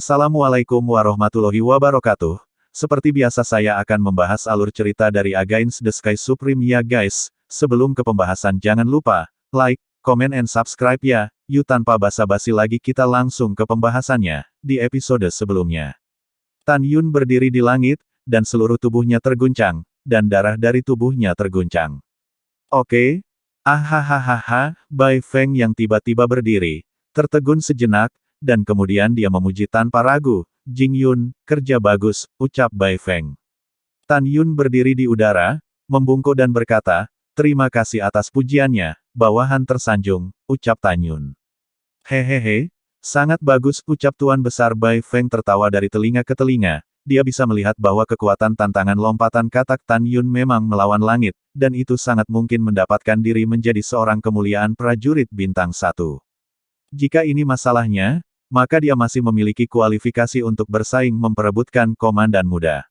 Assalamualaikum warahmatullahi wabarakatuh. Seperti biasa saya akan membahas alur cerita dari Against the Sky Supreme ya guys. Sebelum ke pembahasan jangan lupa, like, comment and subscribe ya. Yuk tanpa basa-basi lagi kita langsung ke pembahasannya, di episode sebelumnya. Tan Yun berdiri di langit, dan seluruh tubuhnya terguncang, dan darah dari tubuhnya terguncang. Oke. Ahahaha, Bai Feng yang tiba-tiba berdiri, tertegun sejenak, dan kemudian dia memuji tanpa ragu. Jing Yun, kerja bagus, ucap Bai Feng. Tan Yun berdiri di udara, membungkuk dan berkata, terima kasih atas pujiannya, bawahan tersanjung, ucap Tan Yun. Hehehe, sangat bagus, ucap Tuan Besar. Bai Feng tertawa dari telinga ke telinga. Dia bisa melihat bahwa kekuatan tantangan lompatan katak Tan Yun memang melawan langit, dan itu sangat mungkin mendapatkan diri menjadi seorang kemuliaan prajurit bintang 1. Jika ini masalahnya, maka dia masih memiliki kualifikasi untuk bersaing memperebutkan komandan muda.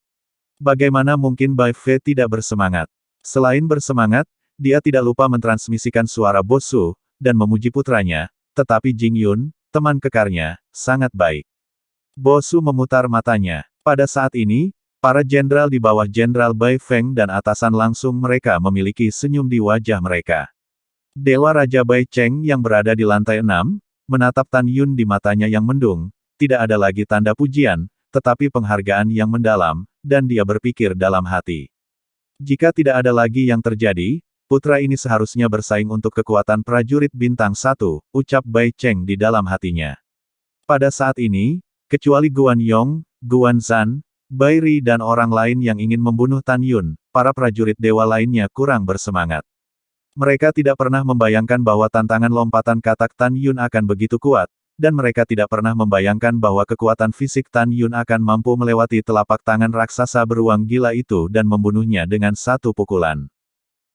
Bagaimana mungkin Bai Fei tidak bersemangat? Selain bersemangat, dia tidak lupa mentransmisikan suara Bosu, dan memuji putranya, tetapi Jing Yun, teman kekarnya, sangat baik. Bosu memutar matanya. Pada saat ini, para jenderal di bawah Jenderal Bai Feng dan atasan langsung mereka memiliki senyum di wajah mereka. Dewa Raja Bai Cheng yang berada di lantai 6, menatap Tan Yun di matanya yang mendung, tidak ada lagi tanda pujian, tetapi penghargaan yang mendalam, dan dia berpikir dalam hati. Jika tidak ada lagi yang terjadi, putra ini seharusnya bersaing untuk kekuatan prajurit bintang 1, ucap Bai Cheng di dalam hatinya. Pada saat ini, kecuali Guan Yong, Guan Zhan, Bai Ri dan orang lain yang ingin membunuh Tan Yun, para prajurit dewa lainnya kurang bersemangat. Mereka tidak pernah membayangkan bahwa tantangan lompatan katak Tan Yun akan begitu kuat, dan mereka tidak pernah membayangkan bahwa kekuatan fisik Tan Yun akan mampu melewati telapak tangan raksasa beruang gila itu dan membunuhnya dengan satu pukulan.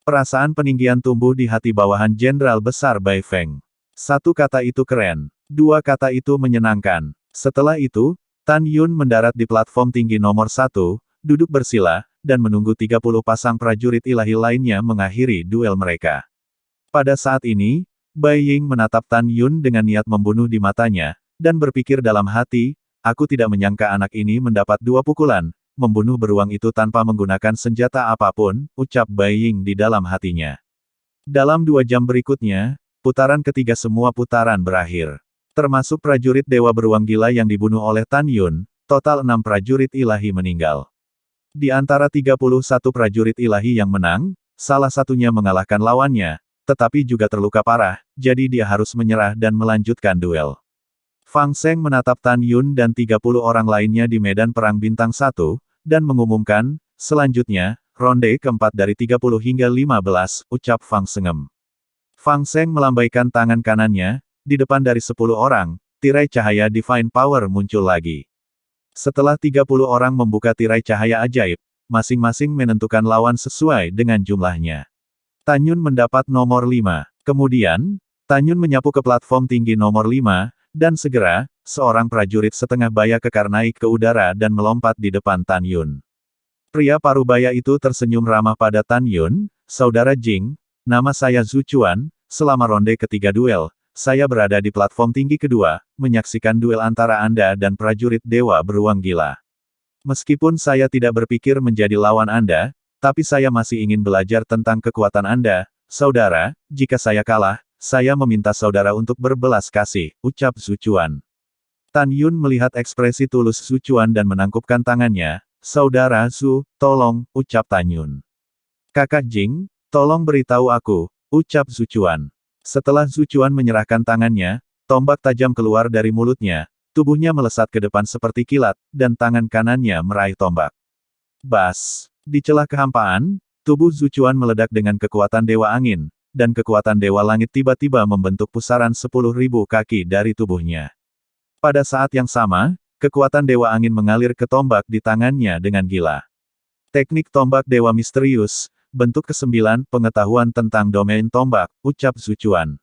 Perasaan peninggian tumbuh di hati bawahan Jenderal Besar Bai Feng. Satu kata itu keren. Dua kata itu menyenangkan. Setelah itu, Tan Yun mendarat di platform tinggi nomor 1, duduk bersila, dan menunggu 30 pasang prajurit ilahi lainnya mengakhiri duel mereka. Pada saat ini, Bai Ying menatap Tan Yun dengan niat membunuh di matanya, dan berpikir dalam hati, aku tidak menyangka anak ini mendapat 2 pukulan, membunuh beruang itu tanpa menggunakan senjata apapun, ucap Bai Ying di dalam hatinya. Dalam 2 jam berikutnya, putaran ketiga semua putaran berakhir. Termasuk prajurit dewa beruang gila yang dibunuh oleh Tan Yun, total 6 prajurit ilahi meninggal. Di antara 31 prajurit ilahi yang menang, salah satunya mengalahkan lawannya, tetapi juga terluka parah, jadi dia harus menyerah dan melanjutkan duel. Fang Seng menatap Tan Yun dan 30 orang lainnya di medan perang bintang 1, dan mengumumkan, selanjutnya, ronde keempat dari 30 hingga 15, ucap Fang Sengem. Fang Seng melambaikan tangan kanannya, di depan dari 10 orang, tirai cahaya Divine Power muncul lagi. Setelah 30 orang membuka tirai cahaya ajaib, masing-masing menentukan lawan sesuai dengan jumlahnya. Tan Yun mendapat nomor 5. Kemudian, Tan Yun menyapu ke platform tinggi nomor 5, dan segera, seorang prajurit setengah baya kekar naik ke udara dan melompat di depan Tan Yun. Pria parubaya itu tersenyum ramah pada Tan Yun, Saudara Jing, nama saya Zhu Chuan, selama ronde ketiga duel, saya berada di platform tinggi kedua, menyaksikan duel antara Anda dan prajurit dewa beruang gila. Meskipun saya tidak berpikir menjadi lawan Anda, tapi saya masih ingin belajar tentang kekuatan Anda, saudara. Jika saya kalah, saya meminta saudara untuk berbelas kasih, ucap Zhu Chuan. Tan Yun melihat ekspresi tulus Zhu Chuan dan menangkupkan tangannya. Saudara Zhu, tolong, ucap Tan Yun. Kakak Jing, tolong beritahu aku, ucap Zhu Chuan. Setelah Zhu Chuan menyerahkan tangannya, tombak tajam keluar dari mulutnya, tubuhnya melesat ke depan seperti kilat, dan tangan kanannya meraih tombak. Bas! Di celah kehampaan, tubuh Zhu Chuan meledak dengan kekuatan Dewa Angin, dan kekuatan Dewa Langit tiba-tiba membentuk pusaran 10.000 kaki dari tubuhnya. Pada saat yang sama, kekuatan Dewa Angin mengalir ke tombak di tangannya dengan gila. Teknik tombak Dewa Misterius, bentuk ke-9, pengetahuan tentang domain tombak, ucap Zhu Chuan.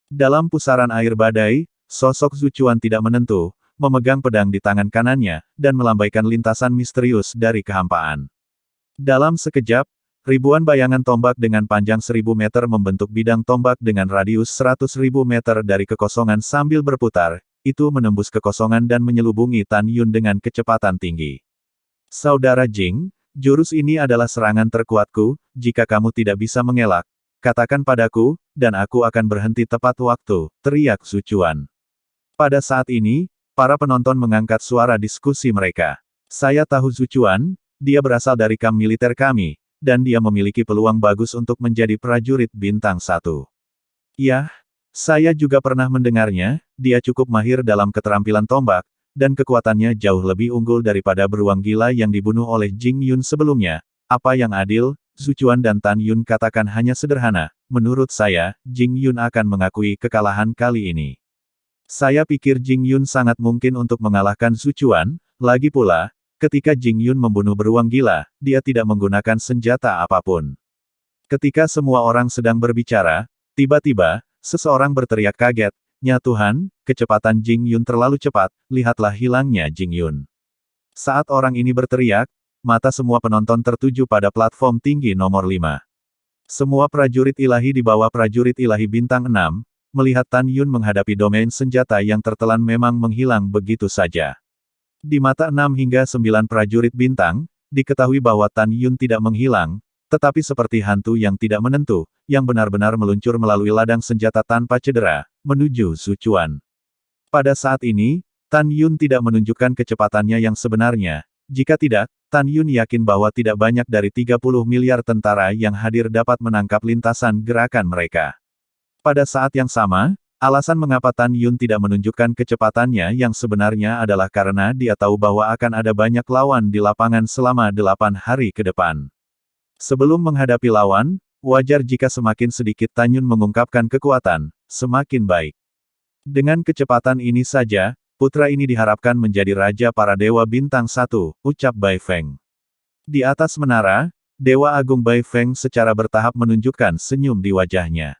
Dalam pusaran air badai, sosok Zhu Chuan tidak menentu, memegang pedang di tangan kanannya, dan melambaikan lintasan misterius dari kehampaan. Dalam sekejap, ribuan bayangan tombak dengan panjang 1000 meter membentuk bidang tombak dengan radius 100.000 meter dari kekosongan sambil berputar, itu menembus kekosongan dan menyelubungi Tan Yun dengan kecepatan tinggi. Saudara Jing, jurus ini adalah serangan terkuatku, jika kamu tidak bisa mengelak, katakan padaku, dan aku akan berhenti tepat waktu, teriak Zhu Quan. Pada saat ini, para penonton mengangkat suara diskusi mereka. Saya tahu Zhu Quan, dia berasal dari kamp militer kami, dan dia memiliki peluang bagus untuk menjadi prajurit bintang 1. Yah, saya juga pernah mendengarnya, dia cukup mahir dalam keterampilan tombak, dan kekuatannya jauh lebih unggul daripada beruang gila yang dibunuh oleh Jing Yun sebelumnya. Apa yang adil? Zhu Quan dan Tan Yun katakan hanya sederhana, menurut saya, Jing Yun akan mengakui kekalahan kali ini. Saya pikir Jing Yun sangat mungkin untuk mengalahkan Zhu Quan, lagi pula, ketika Jing Yun membunuh beruang gila, dia tidak menggunakan senjata apapun. Ketika semua orang sedang berbicara, tiba-tiba, seseorang berteriak kaget, "Ya Tuhan, kecepatan Jing Yun terlalu cepat, lihatlah hilangnya Jing Yun." Saat orang ini berteriak, mata semua penonton tertuju pada platform tinggi nomor 5. Semua prajurit ilahi di bawah prajurit ilahi bintang 6, melihat Tan Yun menghadapi domain senjata yang tertelan memang menghilang begitu saja. Di mata 6 hingga 9 prajurit bintang, diketahui bahwa Tan Yun tidak menghilang, tetapi seperti hantu yang tidak menentu, yang benar-benar meluncur melalui ladang senjata tanpa cedera, menuju Zhu Quan. Pada saat ini, Tan Yun tidak menunjukkan kecepatannya yang sebenarnya. Jika tidak, Tan Yun yakin bahwa tidak banyak dari 30 miliar tentara yang hadir dapat menangkap lintasan gerakan mereka. Pada saat yang sama, alasan mengapa Tan Yun tidak menunjukkan kecepatannya yang sebenarnya adalah karena dia tahu bahwa akan ada banyak lawan di lapangan selama 8 hari ke depan. Sebelum menghadapi lawan, wajar jika semakin sedikit Tan Yun mengungkapkan kekuatan, semakin baik. Dengan kecepatan ini saja, putra ini diharapkan menjadi raja para dewa bintang 1, ucap Bai Feng. Di atas menara, Dewa Agung Bai Feng secara bertahap menunjukkan senyum di wajahnya.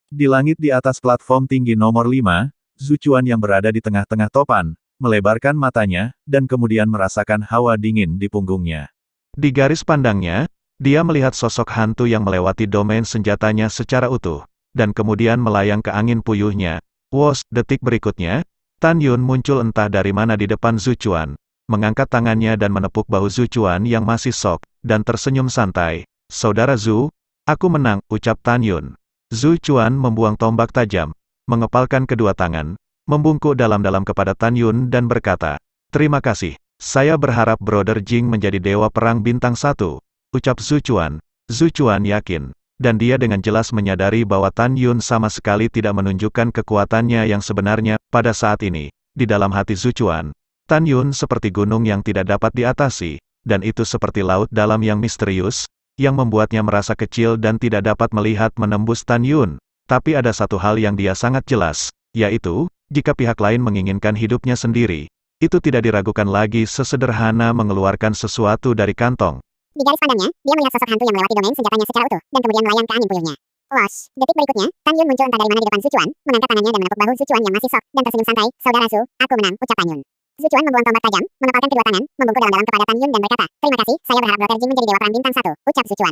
Di langit di atas platform tinggi nomor 5, Zhu Quan yang berada di tengah-tengah topan, melebarkan matanya, dan kemudian merasakan hawa dingin di punggungnya. Di garis pandangnya, dia melihat sosok hantu yang melewati domain senjatanya secara utuh, dan kemudian melayang ke angin puyuhnya. Wos, detik berikutnya, Tan Yun muncul entah dari mana di depan Zhu Quan, mengangkat tangannya dan menepuk bahu Zhu Quan yang masih shock, dan tersenyum santai. Saudara Zhu, aku menang, ucap Tan Yun. Zhu Quan membuang tombak tajam, mengepalkan kedua tangan, membungkuk dalam-dalam kepada Tan Yun dan berkata, "Terima kasih, saya berharap Brother Jing menjadi dewa perang bintang 1, ucap Zhu Quan. Zhu Quan yakin, dan dia dengan jelas menyadari bahwa Tan Yun sama sekali tidak menunjukkan kekuatannya yang sebenarnya. Pada saat ini, di dalam hati Zhu Quan, Tan Yun seperti gunung yang tidak dapat diatasi, dan itu seperti laut dalam yang misterius, yang membuatnya merasa kecil dan tidak dapat melihat menembus Tan Yun. Tapi ada satu hal yang dia sangat jelas, yaitu, jika pihak lain menginginkan hidupnya sendiri, itu tidak diragukan lagi sesederhana mengeluarkan sesuatu dari kantong. Di garis pandangnya, dia melihat sosok hantu yang melewati domain senjatanya secara utuh, dan kemudian melayang ke angin puyuhnya. Wash, detik berikutnya, Tan Yun muncul entah dari mana di depan Zhu Quan, mengangkat tangannya dan menepuk bahu Zhu Quan yang masih shock, dan tersenyum santai. Saudara Zhu, aku menang, ucap Tan Yun. Zhu Quan membuang tombak tajam, mengepalkan kedua tangan, membungkuk dalam-dalam kepada Tan Yun dan berkata, "Terima kasih, saya berharap Brother Jing menjadi dewa perang bintang 1, ucap Zhu Quan.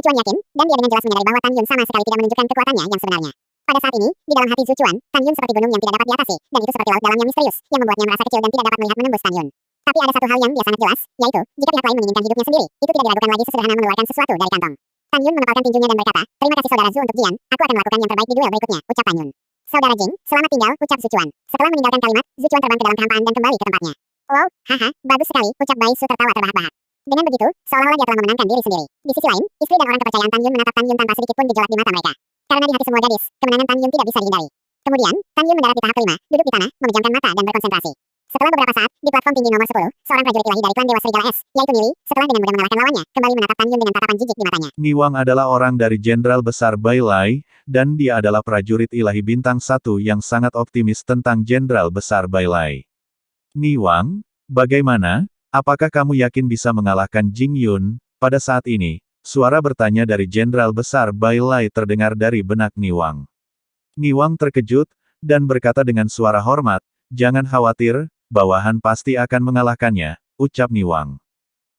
Zhu Quan yakin, dan dia dengan jelas menyadari bahwa Tan Yun sama sekali tidak menunjukkan kekuatannya yang sebenarnya. Pada saat ini, di dalam hati Zhu Quan, Tan Yun seperti gunung yang tidak dapat diatasi, dan itu seperti laut dalam yang misterius, yang membuatnya merasa kecil dan tidak dapat melihat menembus Tan Yun. Tapi ada satu hal yang dia sangat jelas, yaitu, jika pihak lain menginginkan hidupnya sendiri, itu tidak diragukan lagi sesederhana mengeluarkan sesuatu dari kantong. Tan Yun menepalkan tinjunya dan berkata, "Terima kasih saudara Zhu untuk Jian, aku akan melakukan yang terbaik di duel berikutnya," ucap Tan Yun. "Saudara Jing, selamat tinggal," ucap Zhu Quan. Setelah meninggalkan kalimat, Zhu Quan terbang ke dalam kehampaan dan kembali ke tempatnya. "Wow, haha, bagus sekali," ucap Bai Su tertawa terbahak-bahak. Dengan begitu, seolah-olah dia telah memenangkan diri sendiri. Di sisi lain, istri dan orang kepercayaan Tan Yun menatap Tan Yun tanpa sedikit pun gejolak di mata mereka. Karena di hati semua gadis, kemenangan Tan Yun tidak bisa dihindari. Kemudian, Tan Yun mendarat di tahap kelima, duduk di tanah, memejamkan mata dan berkonsentrasi. Setelah beberapa saat, di platform tinggi nomor 10, seorang prajurit ilahi dari klan Dewa Serigala S, yaitu Nili, setelah dengan mudah mengalahkan lawannya, kembali menatap Tan Yun dengan tatapan jijik di matanya. Niwang adalah orang dari Jenderal Besar Bai Lai, dan dia adalah prajurit ilahi bintang 1 yang sangat optimis tentang Jenderal Besar Bai Lai. "Niwang, bagaimana? Apakah kamu yakin bisa mengalahkan Jing Yun?" Pada saat ini, suara bertanya dari Jenderal Besar Bai Lai terdengar dari benak Niwang. Niwang terkejut, dan berkata dengan suara hormat, "Jangan khawatir, bawahan pasti akan mengalahkannya," ucap Niwang.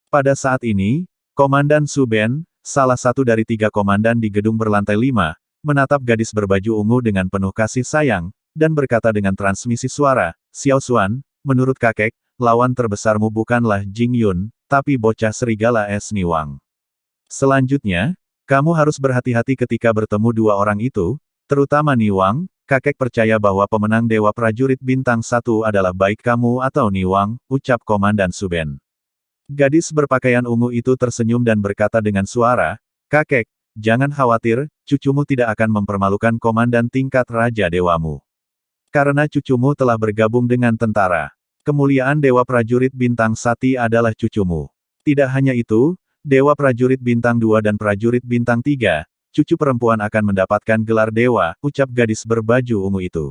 Pada saat ini, Komandan Su Ben, salah satu dari 3 komandan di gedung berlantai 5, menatap gadis berbaju ungu dengan penuh kasih sayang, dan berkata dengan transmisi suara, Xiao Xuan, menurut kakek, lawan terbesarmu bukanlah Jing Yun, tapi bocah serigala es Niwang. Selanjutnya, kamu harus berhati-hati ketika bertemu dua orang itu, terutama Niwang. Kakek percaya bahwa pemenang Dewa Prajurit Bintang 1 adalah baik kamu atau Niwang, ucap Komandan Suben. Gadis berpakaian ungu itu tersenyum dan berkata dengan suara, kakek, jangan khawatir, cucumu tidak akan mempermalukan komandan tingkat Raja Dewamu. Karena cucumu telah bergabung dengan tentara. Kemuliaan Dewa Prajurit Bintang 1 adalah cucumu. Tidak hanya itu, Dewa Prajurit Bintang 2 dan Prajurit Bintang 3, cucu perempuan akan mendapatkan gelar dewa, ucap gadis berbaju ungu itu.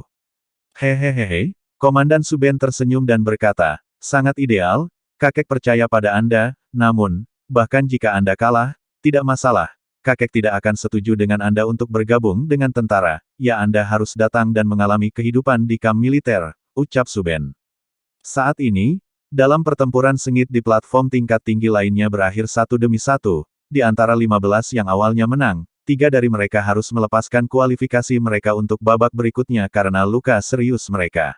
Hehehehe, Komandan Suben tersenyum dan berkata, sangat ideal, kakek percaya pada Anda, namun, bahkan jika Anda kalah, tidak masalah, kakek tidak akan setuju dengan Anda untuk bergabung dengan tentara, ya Anda harus datang dan mengalami kehidupan di kamp militer, ucap Suben. Saat ini, dalam pertempuran sengit di platform tingkat tinggi lainnya berakhir satu demi satu, di antara 15 yang awalnya menang, 3 dari mereka harus melepaskan kualifikasi mereka untuk babak berikutnya karena luka serius mereka.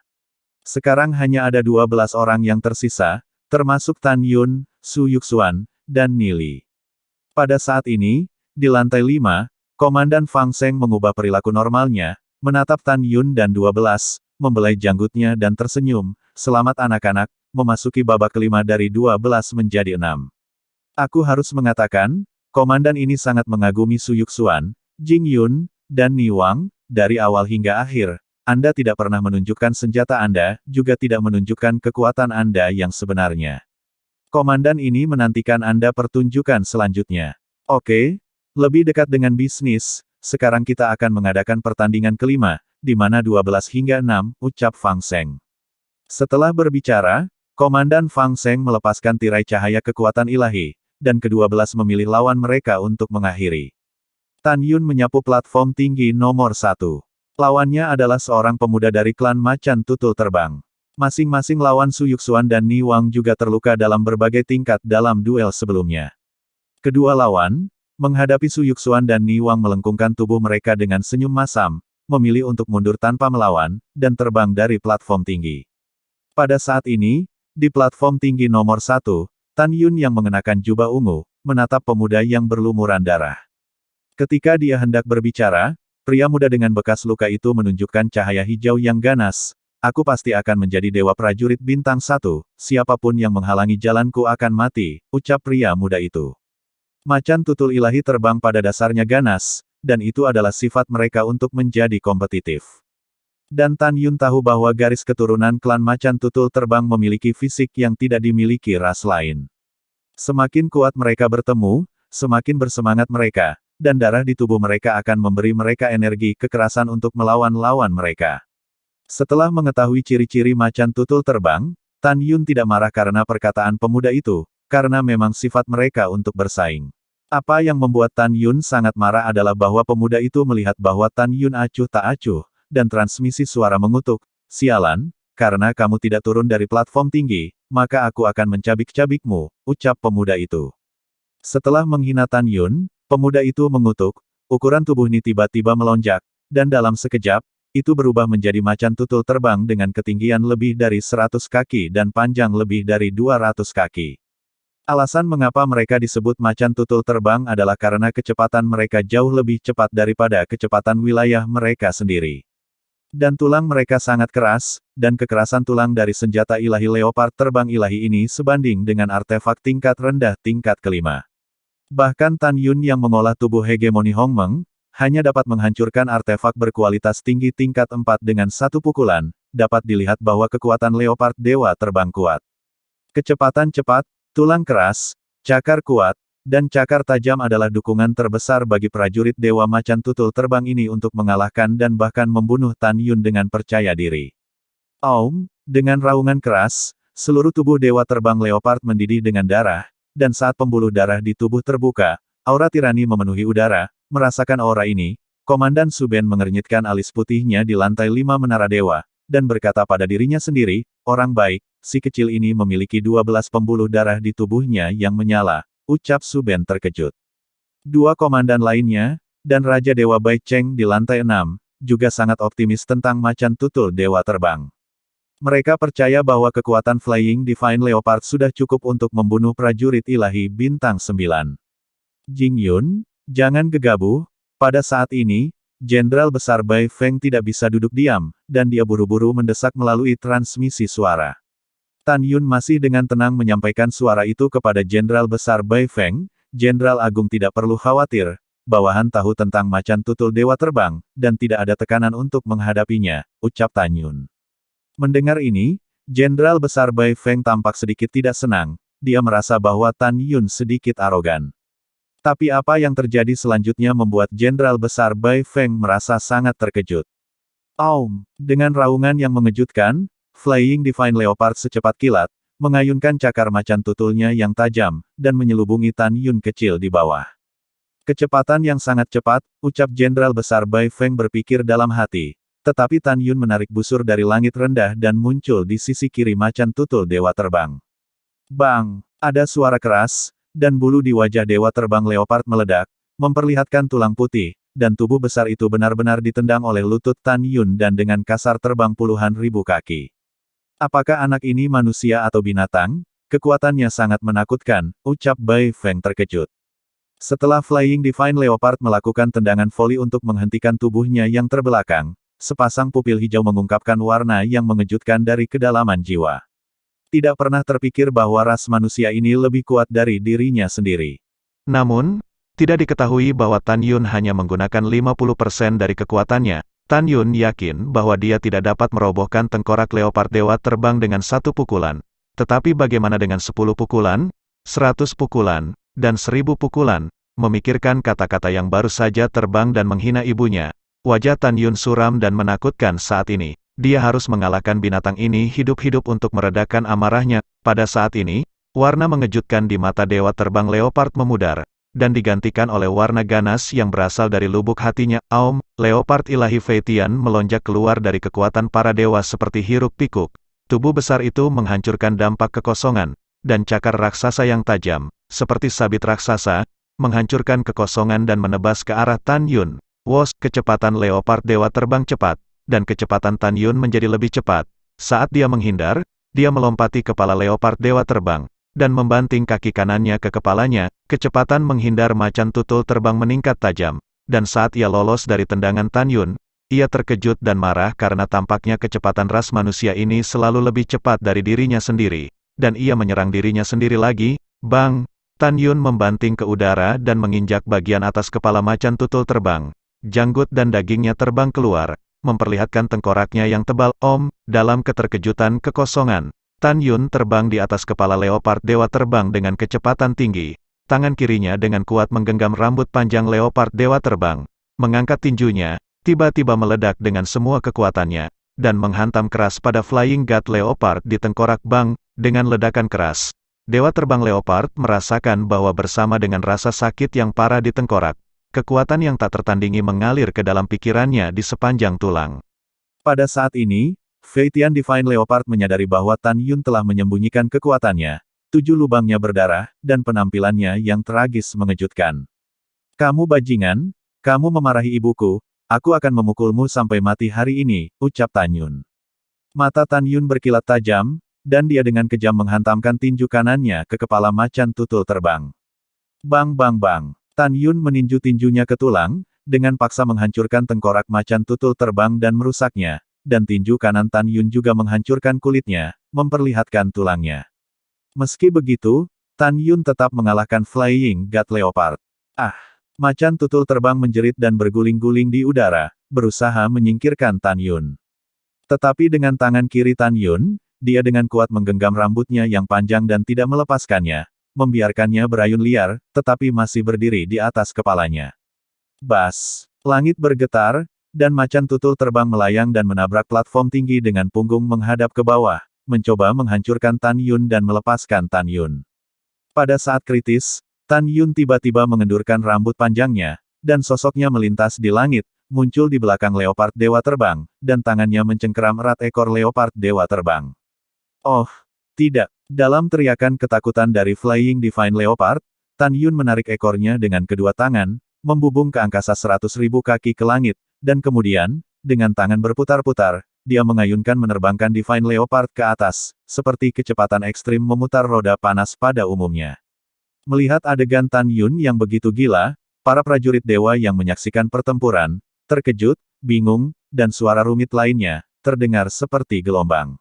Sekarang hanya ada 12 orang yang tersisa, termasuk Tan Yun, Su Yuxuan, dan Nili. Pada saat ini, di lantai 5, Komandan Fang Seng mengubah perilaku normalnya, menatap Tan Yun dan 12, membelai janggutnya dan tersenyum, selamat anak-anak, memasuki babak kelima dari 12 menjadi 6. Aku harus mengatakan, komandan ini sangat mengagumi Su Yuxuan, Jing Yun, dan Niwang, dari awal hingga akhir. Anda tidak pernah menunjukkan senjata Anda, juga tidak menunjukkan kekuatan Anda yang sebenarnya. Komandan ini menantikan Anda pertunjukan selanjutnya. Oke, lebih dekat dengan bisnis, sekarang kita akan mengadakan pertandingan kelima, di mana 12 hingga 6, ucap Fang Seng. Setelah berbicara, Komandan Fang Seng melepaskan tirai cahaya kekuatan ilahi, dan ke-12 memilih lawan mereka untuk mengakhiri. Tan Yun menyapu platform tinggi nomor 1. Lawannya adalah seorang pemuda dari klan Macan Tutul Terbang. Masing-masing lawan Su Yuxuan dan Niwang juga terluka dalam berbagai tingkat dalam duel sebelumnya. Kedua lawan, menghadapi Su Yuxuan dan Niwang melengkungkan tubuh mereka dengan senyum masam, memilih untuk mundur tanpa melawan, dan terbang dari platform tinggi. Pada saat ini, di platform tinggi nomor 1, Tan Yun yang mengenakan jubah ungu, menatap pemuda yang berlumuran darah. Ketika dia hendak berbicara, pria muda dengan bekas luka itu menunjukkan cahaya hijau yang ganas. Aku pasti akan menjadi Dewa Prajurit Bintang 1, siapapun yang menghalangi jalanku akan mati, ucap pria muda itu. Macan tutul ilahi terbang pada dasarnya ganas, dan itu adalah sifat mereka untuk menjadi kompetitif. Dan Tan Yun tahu bahwa garis keturunan klan Macan Tutul Terbang memiliki fisik yang tidak dimiliki ras lain. Semakin kuat mereka bertemu, semakin bersemangat mereka, dan darah di tubuh mereka akan memberi mereka energi kekerasan untuk melawan lawan mereka. Setelah mengetahui ciri-ciri Macan Tutul Terbang, Tan Yun tidak marah karena perkataan pemuda itu, karena memang sifat mereka untuk bersaing. Apa yang membuat Tan Yun sangat marah adalah bahwa pemuda itu melihat bahwa Tan Yun acuh tak acuh, dan transmisi suara mengutuk, sialan, karena kamu tidak turun dari platform tinggi, maka aku akan mencabik-cabikmu, ucap pemuda itu. Setelah menghina Tan Yun, pemuda itu mengutuk, ukuran tubuh Ni tiba-tiba melonjak, dan dalam sekejap, itu berubah menjadi macan tutul terbang dengan ketinggian lebih dari 100 kaki dan panjang lebih dari 200 kaki. Alasan mengapa mereka disebut macan tutul terbang adalah karena kecepatan mereka jauh lebih cepat daripada kecepatan wilayah mereka sendiri. Dan tulang mereka sangat keras, dan kekerasan tulang dari senjata ilahi leopard terbang ilahi ini sebanding dengan artefak tingkat rendah tingkat kelima. Bahkan Tan Yun yang mengolah tubuh hegemoni Hongmeng, hanya dapat menghancurkan artefak berkualitas tinggi tingkat 4 dengan satu pukulan, dapat dilihat bahwa kekuatan leopard dewa terbang kuat. Kecepatan cepat, tulang keras, cakar kuat, dan cakar tajam adalah dukungan terbesar bagi prajurit Dewa Macan Tutul Terbang ini untuk mengalahkan dan bahkan membunuh Tan Yun dengan percaya diri. Aum, dengan raungan keras, seluruh tubuh Dewa Terbang Leopard mendidih dengan darah, dan saat pembuluh darah di tubuh terbuka, aura tirani memenuhi udara. Merasakan aura ini, Komandan Suben mengernyitkan alis putihnya di lantai 5 Menara Dewa, dan berkata pada dirinya sendiri, orang baik, si kecil ini memiliki 12 pembuluh darah di tubuhnya yang menyala. Ucap Suben terkejut. Dua komandan lainnya, dan Raja Dewa Bai Cheng di lantai 6, juga sangat optimis tentang macan tutul Dewa Terbang. Mereka percaya bahwa kekuatan Flying Divine Leopard sudah cukup untuk membunuh prajurit ilahi bintang 9. Jing Yun, jangan gegabah. Pada saat ini, Jenderal Besar Bai Feng tidak bisa duduk diam, dan dia buru-buru mendesak melalui transmisi suara. Tan Yun masih dengan tenang menyampaikan suara itu kepada Jenderal Besar Bai Feng. Jenderal Agung tidak perlu khawatir, bawahan tahu tentang macan tutul dewa terbang, dan tidak ada tekanan untuk menghadapinya, ucap Tan Yun. Mendengar ini, Jenderal Besar Bai Feng tampak sedikit tidak senang, dia merasa bahwa Tan Yun sedikit arogan. Tapi apa yang terjadi selanjutnya membuat Jenderal Besar Bai Feng merasa sangat terkejut. Aum, dengan raungan yang mengejutkan, Flying Divine Leopard secepat kilat, mengayunkan cakar macan tutulnya yang tajam, dan menyelubungi Tan Yun kecil di bawah. Kecepatan yang sangat cepat, ucap Jenderal Besar Bai Feng berpikir dalam hati. Tetapi Tan Yun menarik busur dari langit rendah dan muncul di sisi kiri macan tutul dewa terbang. Bang! Ada suara keras, dan bulu di wajah dewa terbang leopard meledak, memperlihatkan tulang putih, dan tubuh besar itu benar-benar ditendang oleh lutut Tan Yun dan dengan kasar terbang puluhan ribu kaki. Apakah anak ini manusia atau binatang? Kekuatannya sangat menakutkan, ucap Bai Feng terkejut. Setelah Flying Divine Leopard melakukan tendangan voli untuk menghentikan tubuhnya yang terbelakang, sepasang pupil hijau mengungkapkan warna yang mengejutkan dari kedalaman jiwa. Tidak pernah terpikir bahwa ras manusia ini lebih kuat dari dirinya sendiri. Namun, tidak diketahui bahwa Tan Yun hanya menggunakan 50% dari kekuatannya. Tan Yun yakin bahwa dia tidak dapat merobohkan tengkorak leopard dewa terbang dengan satu pukulan. Tetapi bagaimana dengan 10 pukulan, 100 pukulan, dan 1000 pukulan? Memikirkan kata-kata yang baru saja terbang dan menghina ibunya. Wajah Tan Yun suram dan menakutkan saat ini. Dia harus mengalahkan binatang ini hidup-hidup untuk meredakan amarahnya. Pada saat ini, warna mengejutkan di mata dewa terbang leopard memudar, dan digantikan oleh warna ganas yang berasal dari lubuk hatinya. Aum, leopard ilahi Feitian melonjak keluar dari kekuatan para dewa seperti hiruk-pikuk. Tubuh besar itu menghancurkan dampak kekosongan, dan cakar raksasa yang tajam, seperti sabit raksasa, menghancurkan kekosongan dan menebas ke arah Tan Yun. Wos, kecepatan leopard dewa terbang cepat, dan kecepatan Tan Yun menjadi lebih cepat. Saat dia menghindar, dia melompati kepala leopard dewa terbang, dan membanting kaki kanannya ke kepalanya. Kecepatan menghindar macan tutul terbang meningkat tajam, dan saat ia lolos dari tendangan Tan Yun, ia terkejut dan marah karena tampaknya kecepatan ras manusia ini selalu lebih cepat dari dirinya sendiri, dan ia menyerang dirinya sendiri lagi. Bang! Tan Yun membanting ke udara dan menginjak bagian atas kepala macan tutul terbang. Janggut dan dagingnya terbang keluar, memperlihatkan tengkoraknya yang tebal. Om, dalam keterkejutan kekosongan, Tan Yun terbang di atas kepala leopard dewa terbang dengan kecepatan tinggi. Tangan kirinya dengan kuat menggenggam rambut panjang leopard dewa terbang, mengangkat tinjunya, tiba-tiba meledak dengan semua kekuatannya, dan menghantam keras pada Flying God Leopard di tengkorak. Bang! Dengan ledakan keras, dewa terbang leopard merasakan bahwa bersama dengan rasa sakit yang parah di tengkorak, kekuatan yang tak tertandingi mengalir ke dalam pikirannya di sepanjang tulang. Pada saat ini, Feitian Divine Leopard menyadari bahwa Tan Yun telah menyembunyikan kekuatannya. 7 lubangnya berdarah, dan penampilannya yang tragis mengejutkan. Kamu bajingan, kamu memarahi ibuku, aku akan memukulmu sampai mati hari ini, ucap Tan Yun. Mata Tan Yun berkilat tajam, dan dia dengan kejam menghantamkan tinju kanannya ke kepala macan tutul terbang. Bang bang bang! Tan Yun meninju tinjunya ke tulang, dengan paksa menghancurkan tengkorak macan tutul terbang dan merusaknya, dan tinju kanan Tan Yun juga menghancurkan kulitnya, memperlihatkan tulangnya. Meski begitu, Tan Yun tetap mengalahkan Flying God Leopard. Ah! Macan tutul terbang menjerit dan berguling-guling di udara, berusaha menyingkirkan Tan Yun. Tetapi dengan tangan kiri Tan Yun, dia dengan kuat menggenggam rambutnya yang panjang dan tidak melepaskannya, membiarkannya berayun liar, tetapi masih berdiri di atas kepalanya. Bas! Langit bergetar, dan macan tutul terbang melayang dan menabrak platform tinggi dengan punggung menghadap ke bawah, mencoba menghancurkan Tan Yun dan melepaskan Tan Yun. Pada saat kritis, Tan Yun tiba-tiba mengendurkan rambut panjangnya, dan sosoknya melintas di langit, muncul di belakang leopard dewa terbang, dan tangannya mencengkeram erat ekor leopard dewa terbang. Oh! Tidak! Dalam teriakan ketakutan dari Flying Divine Leopard, Tan Yun menarik ekornya dengan kedua tangan, membubung ke angkasa 100.000 kaki ke langit, dan kemudian, dengan tangan berputar-putar, dia mengayunkan menerbangkan Divine Leopard ke atas, seperti kecepatan ekstrim memutar roda panas pada umumnya. Melihat adegan Tan Yun yang begitu gila, para prajurit dewa yang menyaksikan pertempuran, terkejut, bingung, dan suara rumit lainnya, terdengar seperti gelombang.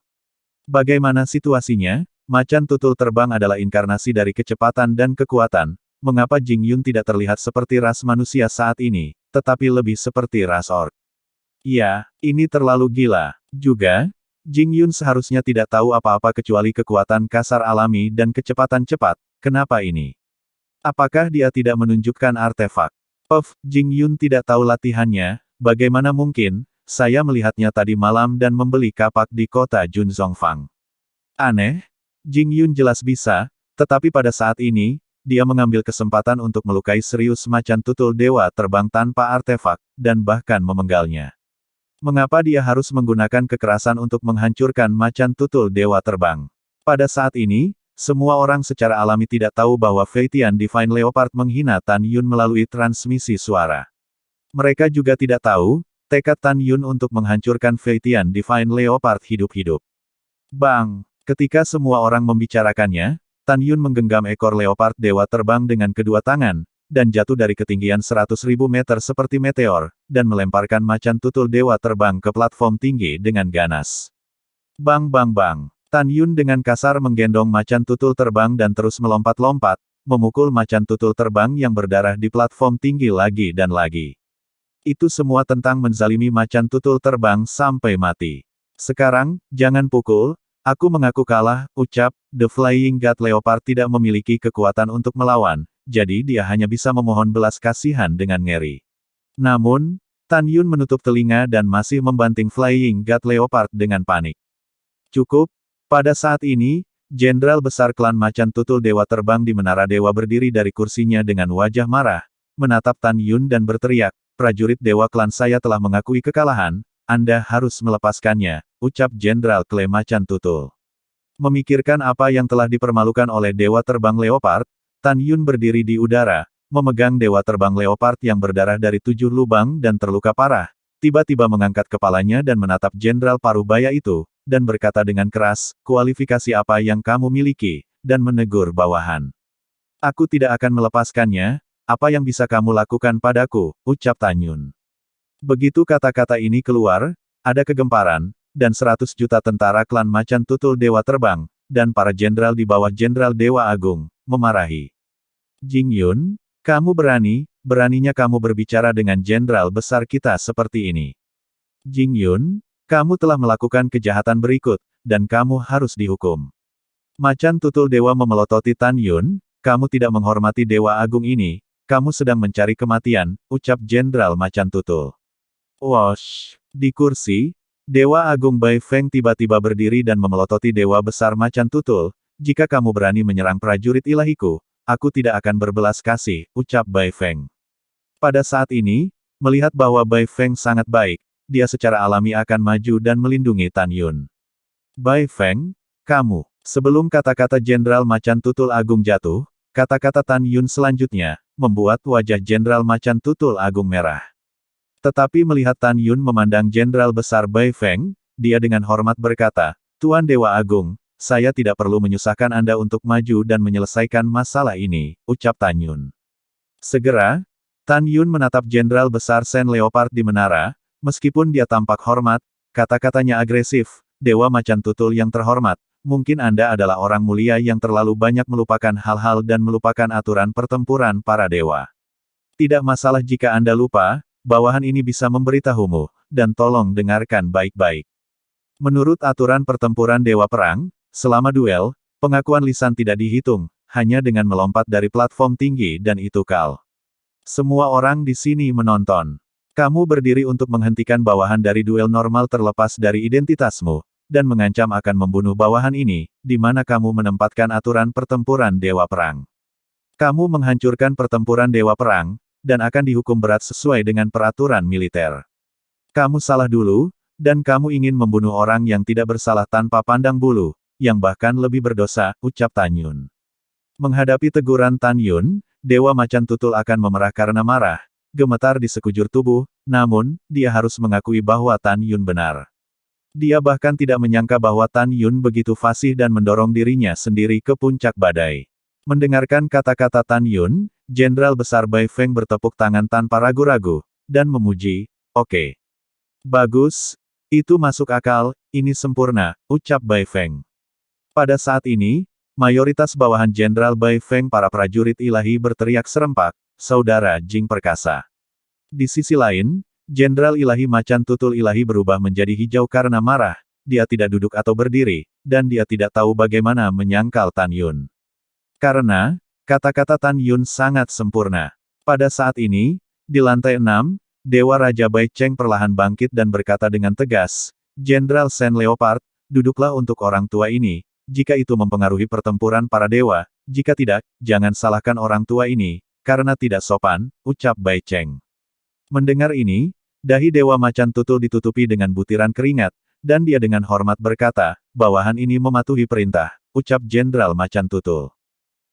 Bagaimana situasinya? Macan tutul terbang adalah inkarnasi dari kecepatan dan kekuatan. Mengapa Jing Yun tidak terlihat seperti ras manusia saat ini, tetapi lebih seperti ras orc? Ya, ini terlalu gila. Juga, Jing Yun seharusnya tidak tahu apa-apa kecuali kekuatan kasar alami dan kecepatan cepat. Kenapa ini? Apakah dia tidak menunjukkan artefak? Jing Yun tidak tahu latihannya. Bagaimana mungkin? Saya melihatnya tadi malam dan membeli kapak di kota Junzongfang. Aneh. Jing Yun jelas bisa, tetapi pada saat ini, dia mengambil kesempatan untuk melukai serius macan tutul dewa terbang tanpa artefak, dan bahkan memenggalnya. Mengapa dia harus menggunakan kekerasan untuk menghancurkan macan tutul dewa terbang? Pada saat ini, semua orang secara alami tidak tahu bahwa Feitian Divine Leopard menghina Tan Yun melalui transmisi suara. Mereka juga tidak tahu, tekad Tan Yun untuk menghancurkan Feitian Divine Leopard hidup-hidup. Bang! Ketika semua orang membicarakannya, Tan Yun menggenggam ekor leopard dewa terbang dengan kedua tangan, dan jatuh dari ketinggian 100.000 meter seperti meteor, dan melemparkan macan tutul dewa terbang ke platform tinggi dengan ganas. Bang bang bang! Tan Yun dengan kasar menggendong macan tutul terbang dan terus melompat-lompat, memukul macan tutul terbang yang berdarah di platform tinggi lagi dan lagi. Itu semua tentang menzalimi macan tutul terbang sampai mati. Sekarang, jangan pukul. Aku mengaku kalah, ucap, The Flying God Leopard tidak memiliki kekuatan untuk melawan, jadi dia hanya bisa memohon belas kasihan dengan ngeri. Namun, Tan Yun menutup telinga dan masih membanting Flying God Leopard dengan panik. Cukup. Pada saat ini, Jenderal Besar Klan Macan Tutul Dewa Terbang di Menara Dewa berdiri dari kursinya dengan wajah marah, menatap Tan Yun dan berteriak, prajurit Dewa Klan saya telah mengakui kekalahan, Anda harus melepaskannya, ucap Jenderal Klan Macan Tutul. Memikirkan apa yang telah dipermalukan oleh Dewa Terbang Leopard, Tan Yun berdiri di udara, memegang Dewa Terbang Leopard yang berdarah dari 7 lubang dan terluka parah, tiba-tiba mengangkat kepalanya dan menatap Jenderal Parubaya itu, dan berkata dengan keras, kualifikasi apa yang kamu miliki, dan menegur bawahan. Aku tidak akan melepaskannya, apa yang bisa kamu lakukan padaku, ucap Tan Yun. Begitu kata-kata ini keluar, ada kegemparan, dan 100 juta tentara klan Macan Tutul Dewa Terbang, dan para jenderal di bawah Jenderal Dewa Agung, memarahi. Jing Yun, kamu beraninya kamu berbicara dengan jenderal besar kita seperti ini. Jing Yun, kamu telah melakukan kejahatan berikut, dan kamu harus dihukum. Macan Tutul Dewa memelototi Tan Yun, kamu tidak menghormati Dewa Agung ini, kamu sedang mencari kematian, ucap Jenderal Macan Tutul. Wosh! Di kursi, Dewa Agung Bai Feng tiba-tiba berdiri dan memelototi Dewa Besar Macan Tutul, jika kamu berani menyerang prajurit ilahiku, aku tidak akan berbelas kasih, ucap Bai Feng. Pada saat ini, melihat bahwa Bai Feng sangat baik, dia secara alami akan maju dan melindungi Tan Yun. Bai Feng, kamu. Sebelum kata-kata Jenderal Macan Tutul Agung jatuh, kata-kata Tan Yun selanjutnya, membuat wajah Jenderal Macan Tutul Agung merah. Tetapi melihat Tan Yun memandang Jenderal Besar Bai Feng, dia dengan hormat berkata, Tuan Dewa Agung, saya tidak perlu menyusahkan Anda untuk maju dan menyelesaikan masalah ini, ucap Tan Yun. Segera, Tan Yun menatap Jenderal Besar Sen Leopard di menara, meskipun dia tampak hormat, kata-katanya agresif, Dewa Macan Tutul yang terhormat, mungkin Anda adalah orang mulia yang terlalu banyak melupakan hal-hal dan melupakan aturan pertempuran para dewa. Tidak masalah jika Anda lupa, bawahan ini bisa memberitahumu, dan tolong dengarkan baik-baik. Menurut aturan pertempuran Dewa Perang, selama duel, pengakuan lisan tidak dihitung, hanya dengan melompat dari platform tinggi dan itu kal. Semua orang di sini menonton. Kamu berdiri untuk menghentikan bawahan dari duel normal terlepas dari identitasmu, dan mengancam akan membunuh bawahan ini, di mana kamu menempatkan aturan pertempuran Dewa Perang. Kamu menghancurkan pertempuran Dewa Perang, dan akan dihukum berat sesuai dengan peraturan militer. Kamu salah dulu, dan kamu ingin membunuh orang yang tidak bersalah tanpa pandang bulu, yang bahkan lebih berdosa, ucap Tan Yun. Menghadapi teguran Tan Yun, Dewa Macan Tutul akan memerah karena marah, gemetar di sekujur tubuh, namun, dia harus mengakui bahwa Tan Yun benar. Dia bahkan tidak menyangka bahwa Tan Yun begitu fasih dan mendorong dirinya sendiri ke puncak badai. Mendengarkan kata-kata Tan Yun, Jenderal Besar Bai Feng bertepuk tangan tanpa ragu-ragu, dan memuji, "Oke. Bagus. Itu masuk akal, ini sempurna," ucap Bai Feng. Pada saat ini, mayoritas bawahan Jenderal Bai Feng para prajurit ilahi berteriak serempak, "Saudara Jing perkasa." Di sisi lain, Jenderal Ilahi Macan Tutul Ilahi berubah menjadi hijau karena marah, dia tidak duduk atau berdiri, dan dia tidak tahu bagaimana menyangkal Tan Yun. Karena, kata-kata Tan Yun sangat sempurna. Pada saat ini, di lantai 6, Dewa Raja Bai Cheng perlahan bangkit dan berkata dengan tegas, "Jenderal Sen Leopard, duduklah untuk orang tua ini, jika itu mempengaruhi pertempuran para dewa, jika tidak, jangan salahkan orang tua ini, karena tidak sopan," ucap Bai Cheng. Mendengar ini, dahi Dewa Macan Tutul ditutupi dengan butiran keringat, dan dia dengan hormat berkata, "Bawahan ini mematuhi perintah," ucap Jenderal Macan Tutul.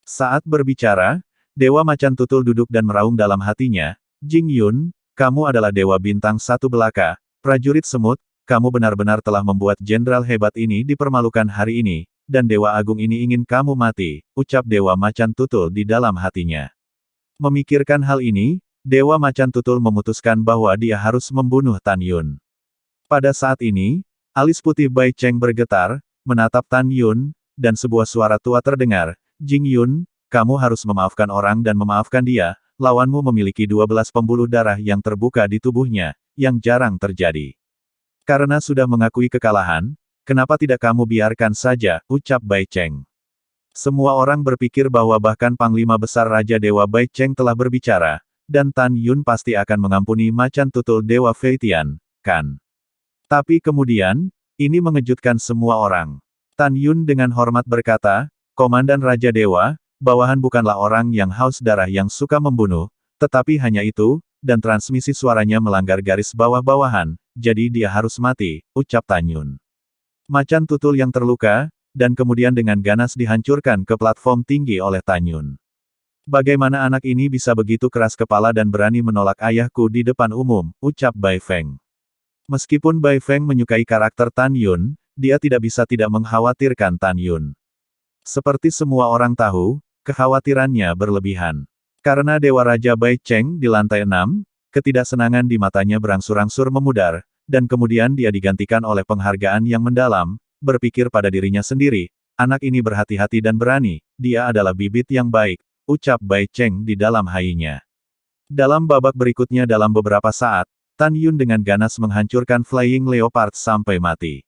Saat berbicara, Dewa Macan Tutul duduk dan meraung dalam hatinya, "Jing Yun, kamu adalah Dewa Bintang Satu belaka, prajurit semut, kamu benar-benar telah membuat jenderal hebat ini dipermalukan hari ini, dan Dewa Agung ini ingin kamu mati," ucap Dewa Macan Tutul di dalam hatinya. Memikirkan hal ini, Dewa Macan Tutul memutuskan bahwa dia harus membunuh Tan Yun. Pada saat ini, alis putih Bai Cheng bergetar, menatap Tan Yun, dan sebuah suara tua terdengar, "Jing Yun, kamu harus memaafkan orang dan memaafkan dia, lawanmu memiliki 12 pembuluh darah yang terbuka di tubuhnya, yang jarang terjadi. Karena sudah mengakui kekalahan, kenapa tidak kamu biarkan saja," ucap Bai Cheng. Semua orang berpikir bahwa bahkan Panglima Besar Raja Dewa Bai Cheng telah berbicara, dan Tan Yun pasti akan mengampuni Macan Tutul Dewa Fei Tian, kan? Tapi kemudian, ini mengejutkan semua orang. Tan Yun dengan hormat berkata, "Komandan Raja Dewa, bawahan bukanlah orang yang haus darah yang suka membunuh, tetapi hanya itu, dan transmisi suaranya melanggar garis bawah bawahan, jadi dia harus mati," ucap Tan Yun. Macan Tutul yang terluka, dan kemudian dengan ganas dihancurkan ke platform tinggi oleh Tan Yun. "Bagaimana anak ini bisa begitu keras kepala dan berani menolak ayahku di depan umum," ucap Bai Feng. Meskipun Bai Feng menyukai karakter Tan Yun, dia tidak bisa tidak mengkhawatirkan Tan Yun. Seperti semua orang tahu, kekhawatirannya berlebihan. Karena Dewa Raja Bai Cheng di lantai 6, ketidaksenangan di matanya berangsur-angsur memudar, dan kemudian dia digantikan oleh penghargaan yang mendalam, berpikir pada dirinya sendiri, "Anak ini berhati-hati dan berani, dia adalah bibit yang baik," ucap Bai Cheng di dalam hainya. Dalam babak berikutnya dalam beberapa saat, Tan Yun dengan ganas menghancurkan Flying Leopard sampai mati.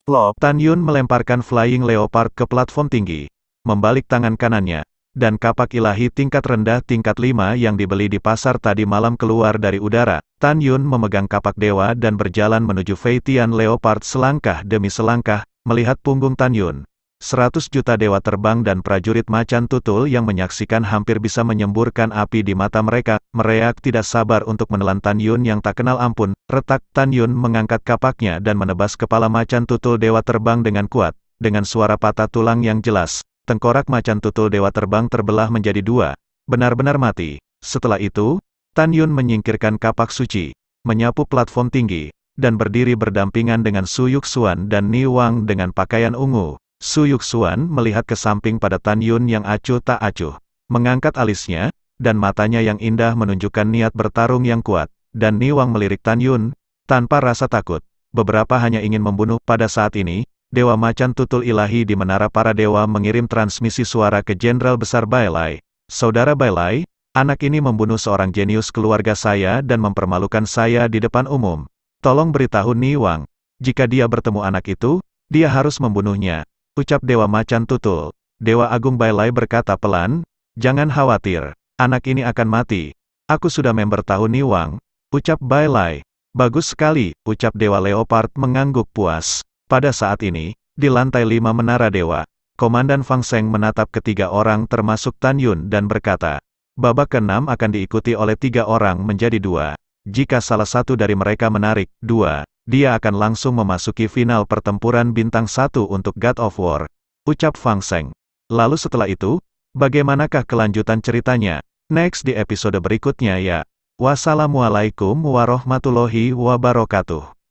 Plop, Tan Yun melemparkan Flying Leopard ke platform tinggi, membalik tangan kanannya, dan kapak ilahi tingkat rendah tingkat 5 yang dibeli di pasar tadi malam keluar dari udara. Tan Yun memegang kapak dewa dan berjalan menuju Fei Tian Leopard selangkah demi selangkah, melihat punggung Tan Yun. 100 juta dewa terbang dan prajurit Macan Tutul yang menyaksikan hampir bisa menyemburkan api di mata mereka, mereak tidak sabar untuk menelan Tan Yun yang tak kenal ampun. Retak, Tan Yun mengangkat kapaknya dan menebas kepala Macan Tutul Dewa Terbang dengan kuat. Dengan suara patah tulang yang jelas, tengkorak Macan Tutul Dewa Terbang terbelah menjadi dua. Benar-benar mati. Setelah itu, Tan Yun menyingkirkan kapak suci, menyapu platform tinggi, dan berdiri berdampingan dengan Su Yuxuan dan Ni Wang dengan pakaian ungu. Su Yuxuan melihat ke samping pada Tan Yun yang acuh tak acuh, mengangkat alisnya, dan matanya yang indah menunjukkan niat bertarung yang kuat, dan Ni Wang melirik Tan Yun, tanpa rasa takut. Beberapa hanya ingin membunuh. Pada saat ini, Dewa Macan Tutul Ilahi di Menara Para Dewa mengirim transmisi suara ke Jenderal Besar Bai Lai. "Saudara Bai Lai, anak ini membunuh seorang jenius keluarga saya dan mempermalukan saya di depan umum. Tolong beritahu Ni Wang, jika dia bertemu anak itu, dia harus membunuhnya," ucap Dewa Macan Tutul. Dewa Agung Bai Lai berkata pelan, "Jangan khawatir, anak ini akan mati. Aku sudah memberitahu Ni Wang," ucap Bai Lai. "Bagus sekali," ucap Dewa Leopard mengangguk puas. Pada saat ini, di lantai 5 Menara Dewa, Komandan Fang Seng menatap ketiga orang termasuk Tan Yun dan berkata, "Babak ke-6 akan diikuti oleh 3 orang menjadi 2. Jika salah satu dari mereka menarik 2, dia akan langsung memasuki final pertempuran bintang 1 untuk God of War," ucap Fang Seng. Lalu setelah itu, bagaimanakah kelanjutan ceritanya? Next di episode berikutnya ya. Wassalamualaikum warahmatullahi wabarakatuh.